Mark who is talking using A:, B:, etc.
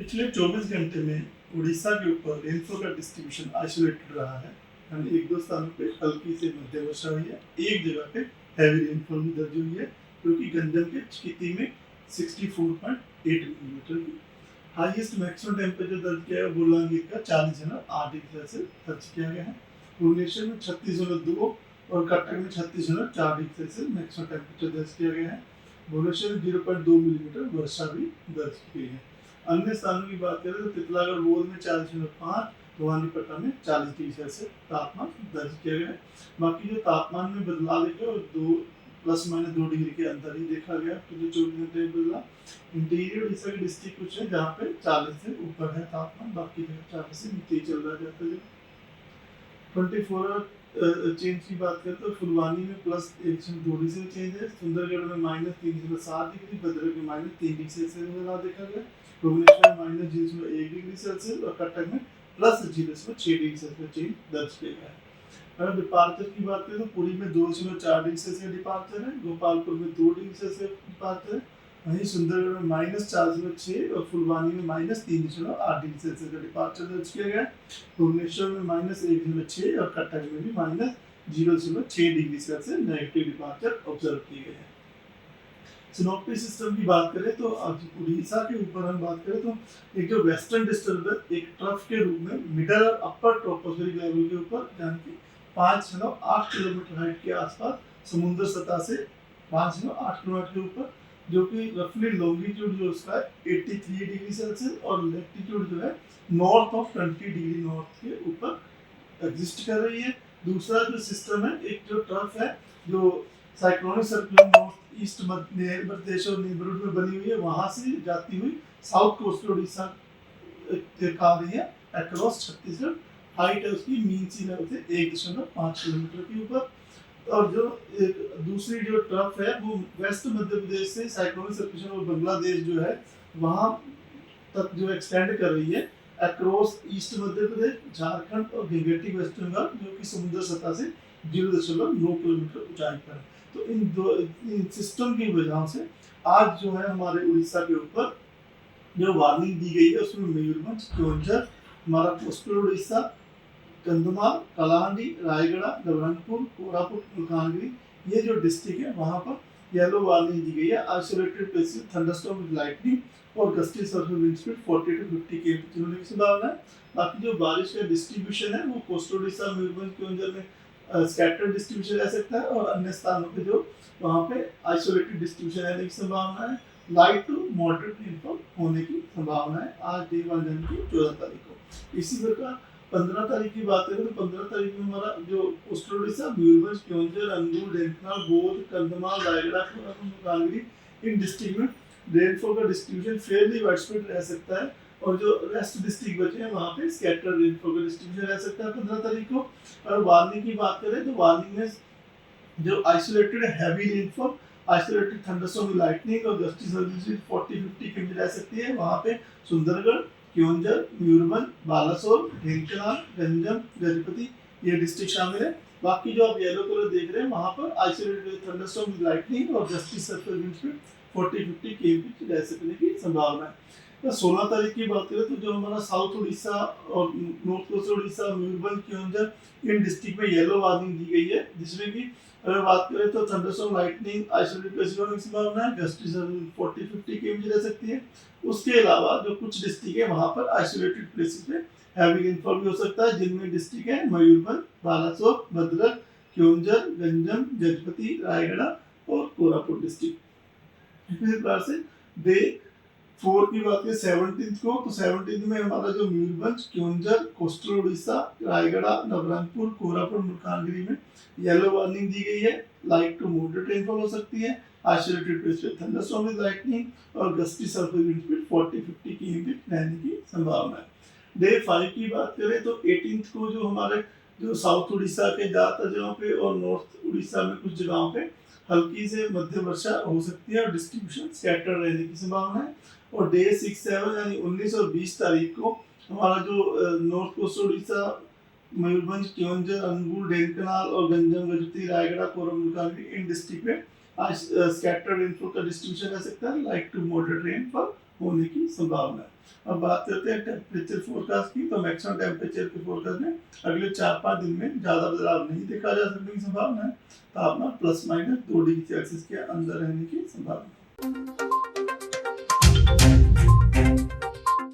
A: पिछले 24 घंटे में उड़ीसा के ऊपर रेनफॉल का डिस्ट्रीब्यूशन आइसोलेटेड रहा है। यानी एक दो स्थानों पे हल्की से मध्यम वर्षा हुई है, एक जगह पे हैवी रेनफॉल भी दर्ज हुई है, जो कि गंजम के चिकिती में 64.8 मिलीमीटर की हाईएस्ट मैक्सिमम टेम्परेचर दर्ज किया है। बोलांगीर का 40.8 डिग्री सेल्सियस दर्ज किया गया है। भुवनेश्वर में 36.2 और कटक में 36.4 डिग्री सेल्सियस मैक्सिमम टेम्परेचर दर्ज किया गया है। भुवनेश्वर में 0.2 मिलीमीटर वर्षा भी दर्ज की गई है। अन्य स्थानों की बात करें तो तितलागढ़ बोध में 40.5, भवानीपट्टा में 40 डिग्री सेल्सियस तापमान दर्ज किया गया है। बाकी जो तापमान में बदलाव देखा दो +- 2 डिग्री के अंदर ही देखा गया, तो जो 24 घंटे में बदला इंटीरियर उड़ीसा के डिस्ट्रिक्ट कुछ है जहाँ पे 40 से ऊपर है तापमान, बाकी जगह 40 से नीचे चल रहा जाता है। 24 चेंज की बात करें तो फुलवानी में +1.2 डिग्री सेल्सियस चेंज है, सुंदरगढ़ में -3.7 डिग्री, भद्रक में -3 डिग्री सेल्सियस बदलाव देखा गया, भुवनेश्वर में -0.1 डिग्री सेल्सियस और कटक में +0.6 डिग्री सेल्सियस चेंज दर्ज किया गया है। अगर डिपार्चर की बात करें तो पुरी में 2.4 डिग्री सेल्सियस डिपार्चर है, गोपालपुर में 2 डिग्री सेल्सियस डिपार्चर है, वहीं सुंदरगढ़ में -4.6 और फुलवानी में -3.8 डिग्री सेल्सियस का डिपार्चर दर्ज किया गया है। भुवनेश्वर में -1.6 और कटक में भी -0.6 degree Celsius negative departure observe किए गए हैं। सिनोप्टिक सिस्टम की बात करें तो आज उड़ीसा के ऊपर हम बात करें तो एक जो वेस्टर्न डिस्टर्बेंस एक ट्रफ के रूप में मिडल और अपर ट्रोपोस्फेरिक लेवल के ऊपर यानी कि 5.8 किलोमीटर हाइट के आसपास समुद्र सतह से 5.8 किलोमीटर के ऊपर, जो कि रफली लॉन्गिट्यूड जो उसका है 83 डिग्री सेल्सियस और लैटिट्यूड जो है नॉर्थ ऑफ 20 डिग्री नॉर्थ के ऊपर एग्जिस्ट कर रही है। दूसरा जो सिस्टम है, एक जो ट्रफ है जो cyclonic circular north east Madhya Pradesh और नेबरहुड में बनी हुई है, वहां से जाती हुई साउथ कोस्ट उड़ीसा दिखा रही है अक्रॉस छत्तीसगढ़। हाइट है उसकी मीन सी लेवल से 1.5 किलोमीटर के ऊपर। और जो एक दूसरी जो ट्रफ है वो वेस्ट मध्य प्रदेश से साइक्लोनिक सर्कुलेशन और बांग्लादेश जो है वहां तक जो एक्सटेंड कर रही है अक्रॉस ईस्ट मध्य प्रदेश, झारखंड और गिलगिटी वेस्ट बंगाल, जो कि समुद्र सतह से 0.9 किलोमीटर ऊंचाई पर है। तो इन सिस्टम की वजह से आज जो है हमारे उड़ीसा के ऊपर जो वार्निंग दी गई है उसमें मयूरभंज, केवंझर, हमारा कोस्टल उड़ीसा, कंधमाल, कलाहांडी, रायगढ़, नवरंगपुर, कोरापुट, मलकानगिरी, ये जो डिस्ट्रिक्ट है वहां पर येलो वार्निंग दी गई है। Isolated places thunderstorm with lightning और gusty surface wind speed 40 to 50 km होने की संभावना है। बाकी जो बारिश का डिस्ट्रीब्यूशन है वो कोस्टल उड़ीसा, मयूरभंज, केवंझर में स्कैटर्ड डिस्ट्रीब्यूशन रह सकता है और अन्य स्थानों पे जो वहाँ पे आइसोलेटेड डिस्ट्रीब्यूशन रहने की संभावना है। लाइट टू मॉडरेट रेनफॉल होने की संभावना है आज डे 1 जनवरी 14 तारीख को। इसी प्रकार 15 तारीख की बात करें तो 15 तारीख में हमारा जो कोस्टल उड़ीसा, मयूरभंज, केवंझर, अंगूर, ढेंकनाल, बोध, कंधमाल, रायगढ़, मलकानगिरी, इन डिस्ट्रिक्ट में रेनफॉल का डिस्ट्रीब्यूशन फेयरली वाइडस्प्रेड रह सकता है और जो रेस्ट डिस्ट्रिक्ट बचे हैं वहाँ पे स्कैटर्ड रेनफॉल का डिस्ट्रीब्यूशन रह सकता है 15 तारीख को। और वार्निंग की बात करें तो वार्निंग में जो isolated heavy rainfall, isolated thunderstorm with lightning और गस्टी सर्विस 40-50 km रह सकती है। वहाँ पे सुंदरगढ़, केवंझर, मयूरभंज, बालासोर, ढेंकनाल, गंजम, गजपति ये डिस्ट्रिक्ट शामिल है। बाकी जो आप येलो कलर देख रहे हैं वहाँ पर आइसोलेटेड थंडरस्टॉर्म विद लाइटनिंग और gusty surface wind speed 40-50 km रह सकने की संभावना है। 16 तारीख की बात करें तो जो हमारा साउथ उड़ीसा और नॉर्थ कोस्ट उड़ीसा, मयूरभंज, केवंझर इन डिस्ट्रिक्ट में येलो वार्निंग दी गई है, जिसमें कि अगर बात करें तो थंडरस्टॉर्म, लाइटनिंग, आइसोलेटेड प्लेसेस होने की संभावना है, गस्टी 40-50 km रह सकती है। उसके अलावा जो कुछ डिस्ट्रिक्ट है वहां पर आइसोलेटेड प्लेसेस पे हैवी रेनफॉल भी हो सकता है, जिनमें डिस्ट्रिक्ट है मयूरभंज, बालासोर, भद्रक, केवंझर, गंजम, गजपति, रायगढ़ और कोरापुट डिस्ट्रिक्ट। इस प्रकार से डे 4 की बात करें 17 को तो 17 में हमारा जो मयूरभंज, केवंझर, कोस्टल उड़ीसा, रायगढ़, नवरंगपुर, कोरापुट, मलकानगिरी में येलो वार्निंग दी गई है। लाइट टू मॉडरेट रेनफॉल हो सकती है, आइसोलेटेड प्लेस पे थंडरस्टॉर्म विद लाइटनिंग और gusty surface wind speed 40-50 km रहने की संभावना है। डे 5 की बात करें तो 18 को जो हमारे जो साउथ उड़ीसा के ज़्यादातर जगहों पे और नॉर्थ उड़ीसा में कुछ जगहों पे हल्की से मध्यम वर्षा हो सकती है और डिस्ट्रीब्यूशन स्कैटर रहने की संभावना है। और डे 6-7 यानी 19 और 20 तारीख को हमारा जो नॉर्थ कोस्ट उड़ीसा, मयूरभंज, केवंझर, अंगूर, ढेंकनाल और गंजम, गजपति, रायगढ़, कोरबा, मलकानगिरी इन डिस्ट्रिक्ट में आज स्कैटर्ड रेनफॉल का डिस्ट्रीब्यूशन रह सकता है। लाइट टू मॉडरेट रेनफॉल होने की संभावना है। अब बात करते हैं टेम्परेचर फोरकास्ट की। तो मैक्सिमम टेम्परेचर के फोरकास्ट में अगले 4-5 दिन में ज़्यादा बदलाव नहीं देखा जा सकने की संभावना है। तापमान ±2 डिग्री सेल्सियस के अंदर रहने की संभावना है।